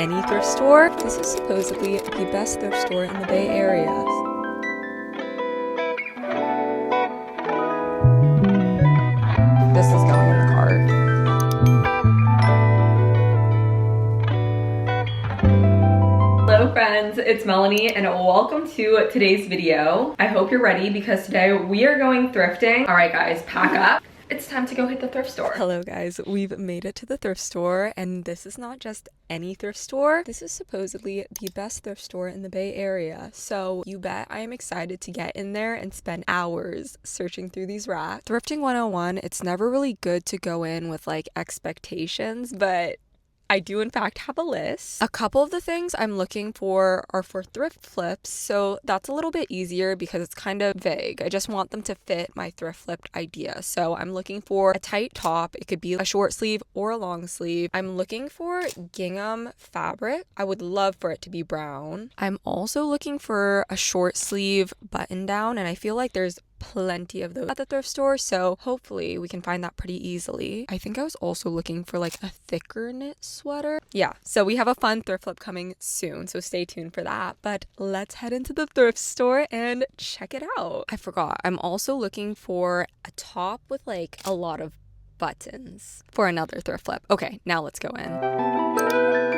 any thrift store. This is supposedly the best thrift store in the Bay Area. This is going in the cart. Hello friends, it's Melanie and welcome to today's video. I hope you're ready because today we are going thrifting. All right guys, pack up. It's time to go hit the thrift store. Hello guys, we've made it to the thrift store and this is not just any thrift store. This is supposedly the best thrift store in the Bay Area. So you bet I am excited to get in there and spend hours searching through these racks. Thrifting 101, it's never really good to go in with like expectations, but I do in fact have a list. A couple of the things I'm looking for are for thrift flips, so that's a little bit easier because it's kind of vague. I just want them to fit my thrift flipped idea. So I'm looking for a tight top. It could be a short sleeve or a long sleeve. I'm looking for gingham fabric. I would love for it to be brown. I'm also looking for a short sleeve button down, and I feel like there's plenty of those at the thrift store, so hopefully we can find that pretty easily. I think I was also looking for like a thicker knit sweater. Yeah, so we have a fun thrift flip coming soon, so stay tuned for that. But let's head into the thrift store and check it out. I forgot, I'm also looking for a top with like a lot of buttons for another thrift flip. Okay, now let's go in.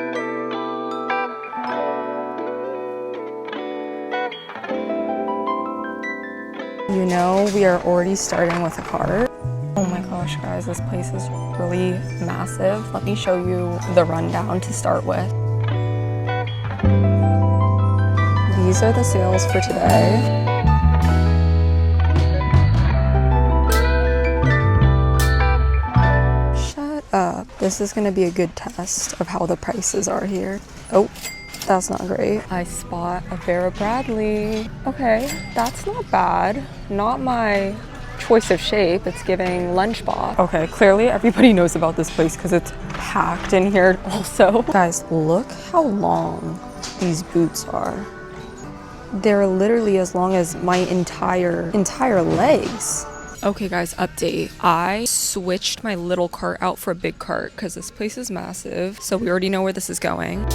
You know, we are already starting with a cart. Oh my gosh, guys, this place is really massive. Let me show you the rundown to start with. These are the sales for today. Shut up. This is gonna be a good test of how the prices are here. Oh. That's not great. I spot a Vera Bradley. Okay, that's not bad. Not my choice of shape. It's giving lunchbox. Okay, clearly everybody knows about this place because it's packed in here also. Guys, look how long these boots are. They're literally as long as my entire legs. Okay guys, update. I switched my little cart out for a big cart because this place is massive. So we already know where this is going.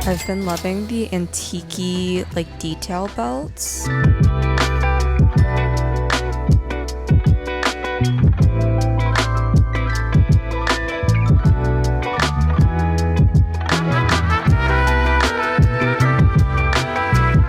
I've been loving the antique-y, like, detail belts.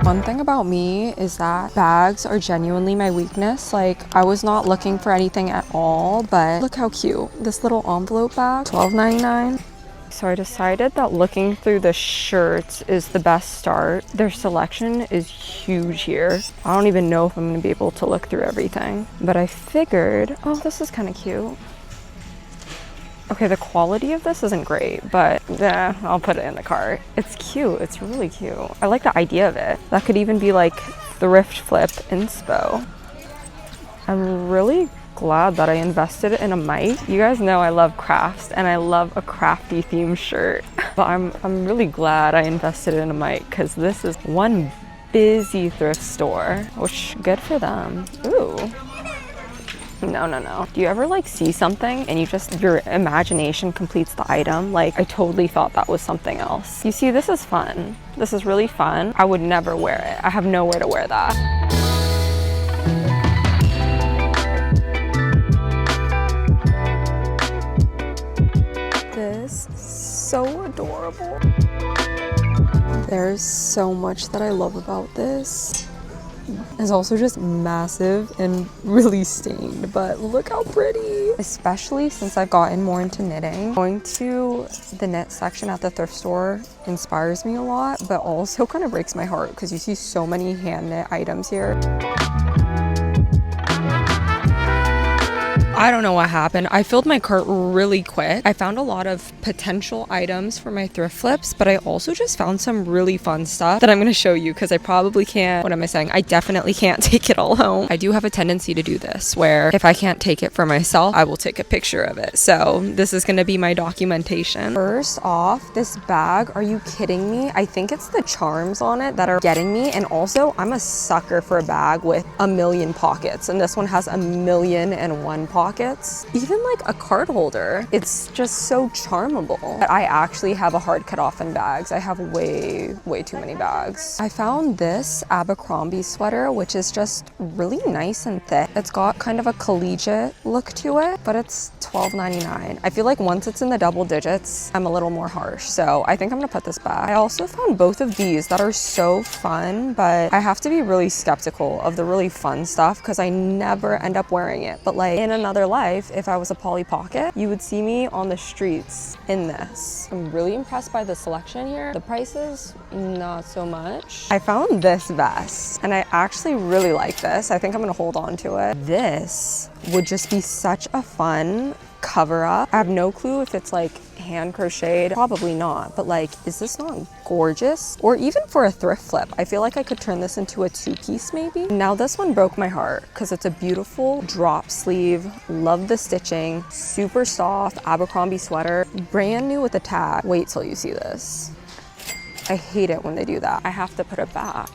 One thing about me is that bags are genuinely my weakness. Like, I was not looking for anything at all, but look how cute. This little envelope bag, $12.99. So I decided that looking through the shirts is the best start. Their selection is huge here. I don't even know if I'm gonna be able to look through everything, but I figured, oh, this is kind of cute. Okay, the quality of this isn't great, but yeah, I'll put it in the cart. It's cute, it's really cute. I like the idea of it. That could even be like thrift flip inspo. I'm really glad that I invested in a mic. You guys know I love crafts and I love a crafty themed shirt. But I'm really glad I invested in a mic because this is one busy thrift store, which good for them. Ooh. No. Do you ever like see something and your imagination completes the item? Like, I totally thought that was something else. You see, this is fun. This is really fun. I would never wear it. I have nowhere to wear that. This is so adorable. There's so much that I love about this. It's also just massive and really stained, but look how pretty. Especially since I've gotten more into knitting. Going to the knit section at the thrift store inspires me a lot, but also kind of breaks my heart because you see so many hand knit items here. I don't know what happened. I filled my cart really quick. I found a lot of potential items for my thrift flips, but I also just found some really fun stuff that I'm going to show you because I probably can't, what am I saying? I definitely can't take it all home. I do have a tendency to do this where if I can't take it for myself, I will take a picture of it. So this is going to be my documentation. First off, this bag, are you kidding me? I think it's the charms on it that are getting me. And also I'm a sucker for a bag with a million pockets. And this one has 1,000,001 pockets. pockets, even like a card holder. It's just so charmable. But I actually have a hard cutoff in bags. I have way too many bags. I found this Abercrombie sweater, which is just really nice and thick. It's got kind of a collegiate look to it, but it's $12.99. I feel like once it's in the double digits, I'm a little more harsh. So I think I'm gonna put this back. I also found both of these that are so fun, but I have to be really skeptical of the really fun stuff because I never end up wearing it. But like in another life, if I was a Polly Pocket, you would see me on the streets in this. I'm really impressed by the selection here. The prices, not so much. I found this vest and I actually really like this. I think I'm gonna hold on to it. This would just be such a fun cover up. I have no clue if it's like hand crocheted, probably not, but like, is this not gorgeous? Or even for a thrift flip, I feel like I could turn this into a two-piece maybe. Now this one broke my heart because it's a beautiful drop sleeve. Love the stitching, super soft Abercrombie sweater, brand new with a tag. Wait till you see this. I hate it when they do that. I have to put it back.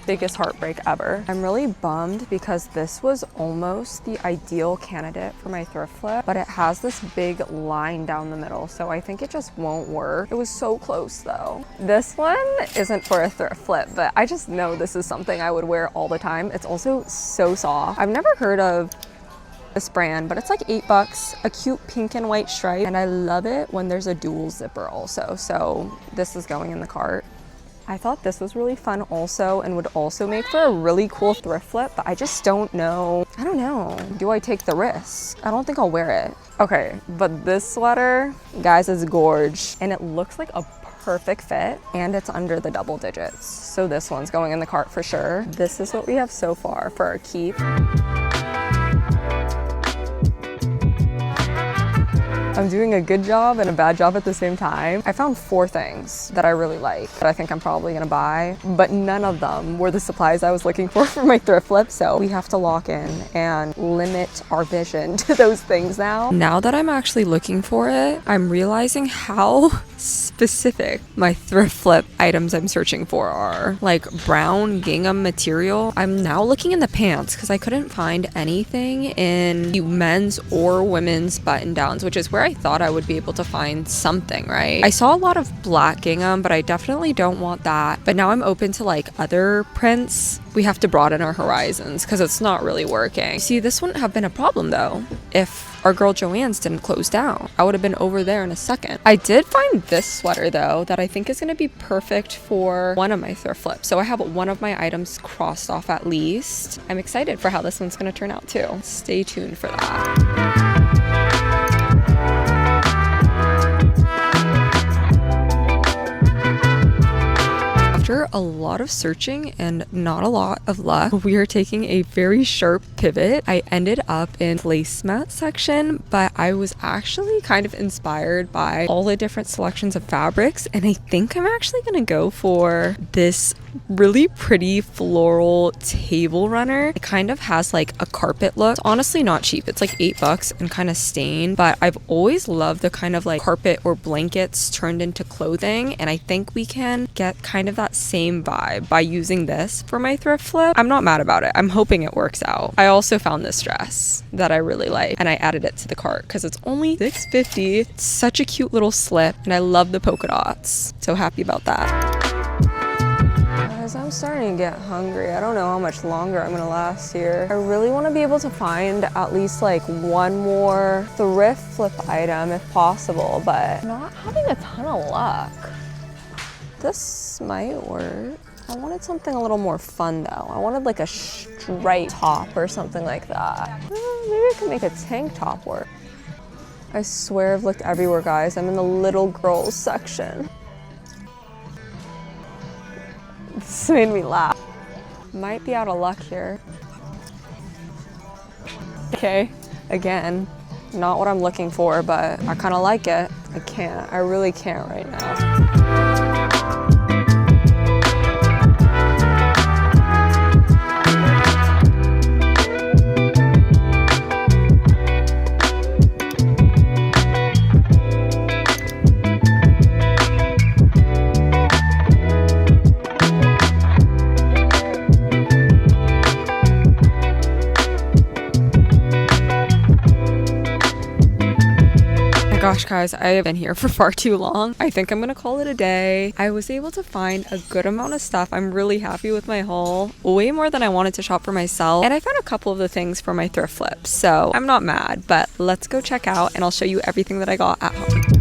Biggest heartbreak ever. I'm really bummed because this was almost the ideal candidate for my thrift flip, but it has this big line down the middle, so I think it just won't work. It was so close though. This one isn't for a thrift flip, but I just know this is something I would wear all the time. It's also so soft. I've never heard of this brand, but it's like $8, a cute pink and white stripe, and I love it when there's a dual zipper also, so this is going in the cart. I thought this was really fun also and would also make for a really cool thrift flip, but I just don't know. I don't know. Do I take the risk? I don't think I'll wear it. Okay, but this sweater, guys, is gorge. And it looks like a perfect fit and it's under the double digits. So this one's going in the cart for sure. This is what we have so far for our keep. I'm doing a good job and a bad job at the same time. I found 4 things that I really like that I think I'm probably gonna buy, but none of them were the supplies I was looking for my thrift flip, so we have to lock in and limit our vision to those things now. Now that I'm actually looking for it, I'm realizing how specific my thrift flip items I'm searching for are. Like brown gingham material. I'm now looking in the pants because I couldn't find anything in men's or women's button downs, which is where I thought I would be able to find something, right? I saw a lot of black gingham, but I definitely don't want that. But now I'm open to like other prints. We have to broaden our horizons because it's not really working. See, this wouldn't have been a problem though if our girl Joann's didn't close down. I would have been over there in a second. I did find this sweater though that I think is gonna be perfect for one of my thrift flips. So I have one of my items crossed off at least. I'm excited for how this one's gonna turn out too. Stay tuned for that. After a lot of searching and not a lot of luck, we are taking a very sharp pivot. I ended up in placemat section, but I was actually kind of inspired by all the different selections of fabrics, and I think I'm actually gonna go for this really pretty floral table runner. It kind of has like a carpet look. It's honestly not cheap. It's like $8 and kind of stained, but I've always loved the kind of like carpet or blankets turned into clothing, and I think we can get kind of that same vibe by using this for my thrift flip. I'm not mad about it. I'm hoping it works out. I also found this dress that I really like and I added it to the cart because it's only $6.50. It's such a cute little slip and I love the polka dots. So happy about that. Guys, I'm starting to get hungry. I don't know how much longer I'm gonna last here. I really want to be able to find at least like one more thrift flip item if possible, but I'm not having a ton of luck. This might work. I wanted something a little more fun though. I wanted like a striped top or something like that. Maybe I can make a tank top work. I swear I've looked everywhere, guys. I'm in the little girls section. This made me laugh. Might be out of luck here. Okay, again, not what I'm looking for, but I kind of like it. I really can't right now. Gosh, guys, I have been here for far too long. I think I'm gonna call it a day. I was able to find a good amount of stuff. I'm really happy with my haul. Way more than I wanted to shop for myself. And I found a couple of the things for my thrift flips. So I'm not mad, but let's go check out and I'll show you everything that I got at home.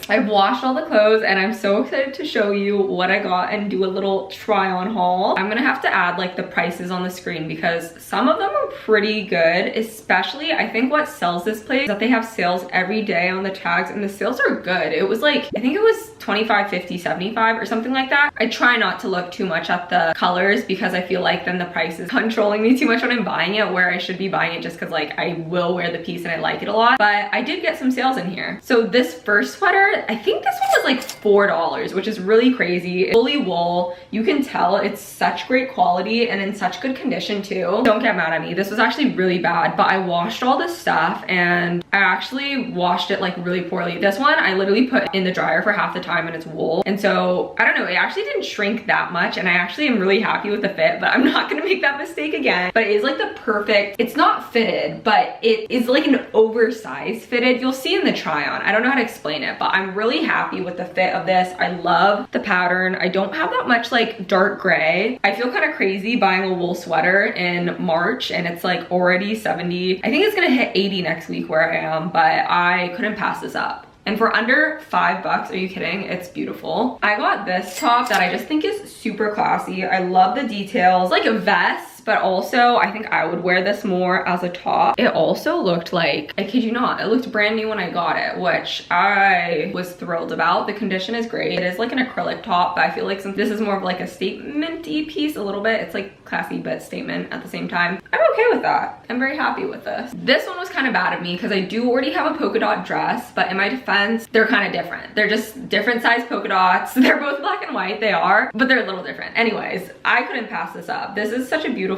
I've washed all the clothes and I'm so excited to show you what I got and do a little try on haul. I'm gonna have to add like the prices on the screen because some of them are pretty good, especially I think what sells this place is that they have sales every day on the tags and the sales are good. It was like, I think it was 25, 50, 75 or something like that. I try not to look too much at the colors because I feel like then the price is controlling me too much when I'm buying it, where I should be buying it just because like I will wear the piece and I like it a lot. But I did get some sales in here. So this first sweater, I think this one was like $4, which is really crazy. It's fully wool. You can tell it's such great quality and in such good condition too. Don't get mad at me. This was actually really bad, but I washed all this stuff and I actually washed it like really poorly. This one, I literally put in the dryer for half the time and it's wool. And so, I don't know, it actually didn't shrink that much and I actually am really happy with the fit, but I'm not gonna make that mistake again. But it is like the perfect, it's not fitted, but it is like an oversized fitted. You'll see in the try on. I don't know how to explain it, but I'm really happy with the fit of this. I love the pattern. I don't have that much like dark gray. I feel kind of crazy buying a wool sweater in March and it's like already 70. I think it's gonna hit 80 next week where I am, but I couldn't pass this up. And for under $5, are you kidding? It's beautiful. I got this top that I just think is super classy. I love the details, like a vest, but also I think I would wear this more as a top. It also looked like, I kid you not, it looked brand new when I got it, which I was thrilled about. The condition is great. It is like an acrylic top, but I feel like this is more of like a statement-y piece a little bit. It's like classy but statement at the same time. I'm okay with that. I'm very happy with this. This one was kind of bad of me because I do already have a polka dot dress, but in my defense, they're kind of different. They're just different size polka dots. They're both black and white, they are, but they're a little different. Anyways, I couldn't pass this up. This is such a beautiful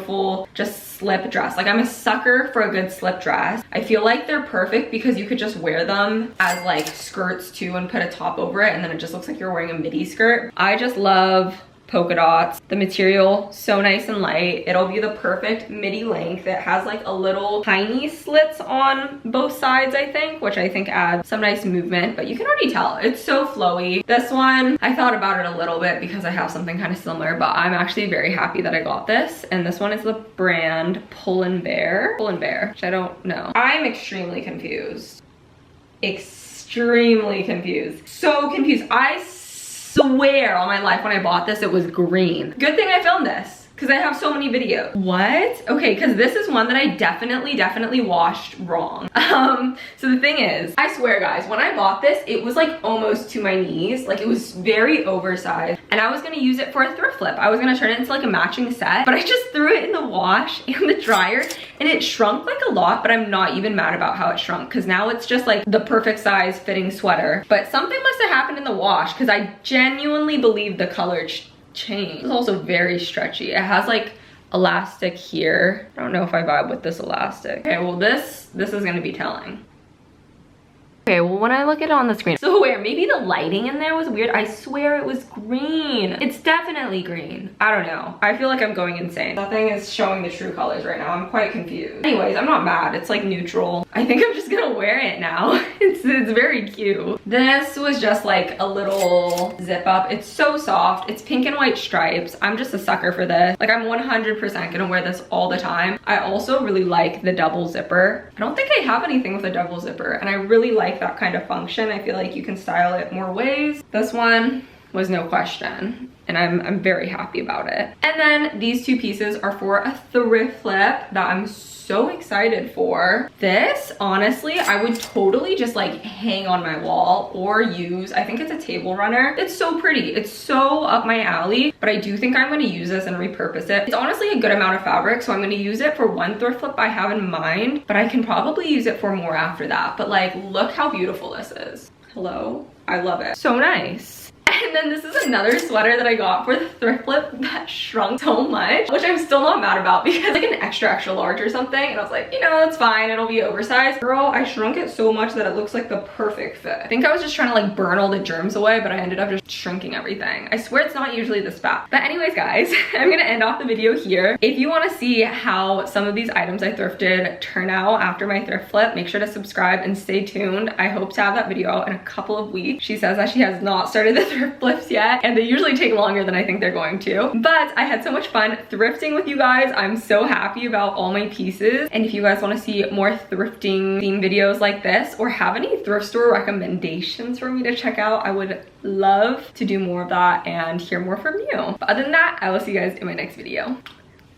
just slip dress. Like I'm a sucker for a good slip dress. I feel like they're perfect because you could just wear them as like skirts too and put a top over it and then it just looks like you're wearing a midi skirt. I just love polka dots. The material, so nice and light. It'll be the perfect midi length. It has like a little tiny slits on both sides, I think, which I think adds some nice movement, but you can already tell it's so flowy. This one, I thought about it a little bit because I have something kind of similar, but I'm actually very happy that I got this. And this one is the brand Pull and Bear, which I don't know. I'm extremely confused. Extremely confused. So confused. I swear on my life when I bought this it was green. Good thing I filmed this because I have so many videos. What? Okay, because this is one that I definitely washed wrong. So the thing is, I swear guys, when I bought this, it was like almost to my knees. Like it was very oversized and I was gonna use it for a thrift flip. I was gonna turn it into like a matching set, but I just threw it in the wash and the dryer and it shrunk like a lot, but I'm not even mad about how it shrunk because now it's just like the perfect size fitting sweater. But something must have happened in the wash because I genuinely believe the color changed. It's also very stretchy. It has like elastic here. I don't know if I vibe with this elastic. Okay, well this is gonna be telling. Okay, well when I look at it on the screen, so where maybe the lighting in there was weird. I swear it was green. It's definitely green. I don't know. I feel like I'm going insane. Nothing is showing the true colors right now. I'm quite confused. Anyways, I'm not mad. It's like neutral. I think I'm just gonna wear it now. It's very cute. This was just like a little zip up. It's so soft. It's pink and white stripes. I'm just a sucker for this. Like I'm 100% gonna wear this all the time. I also really like the double zipper. I don't think I have anything with a double zipper and I really like that kind of function. I feel like you can style it more ways. This one was no question and I'm very happy about it. And then these two pieces are for a thrift flip that I'm so excited for. This, honestly, I would totally just like hang on my wall or use. I think it's a table runner. It's so pretty. It's so up my alley, but I do think I'm gonna use this and repurpose it. It's honestly a good amount of fabric, so I'm gonna use it for one thrift flip I have in mind, but I can probably use it for more after that. But like, look how beautiful this is. Hello? I love it. So nice. And then this is another sweater that I got for the thrift flip that shrunk so much, which I'm still not mad about because like an extra large or something. And I was like, you know, it's fine. It'll be oversized. Girl, I shrunk it so much that it looks like the perfect fit. I think I was just trying to like burn all the germs away, but I ended up just shrinking everything. I swear it's not usually this bad. But anyways, guys, I'm gonna end off the video here. If you want to see how some of these items I thrifted turn out after my thrift flip, make sure to subscribe and stay tuned. I hope to have that video out in a couple of weeks. She says that she has not started the thrift flips yet, and they usually take longer than I think they're going to. But I had so much fun thrifting with you guys. I'm so happy about all my pieces. And if you guys want to see more thrifting theme videos like this, or have any thrift store recommendations for me to check out, I would love to do more of that and hear more from you. But other than that, I will see you guys in my next video.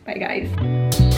Bye guys.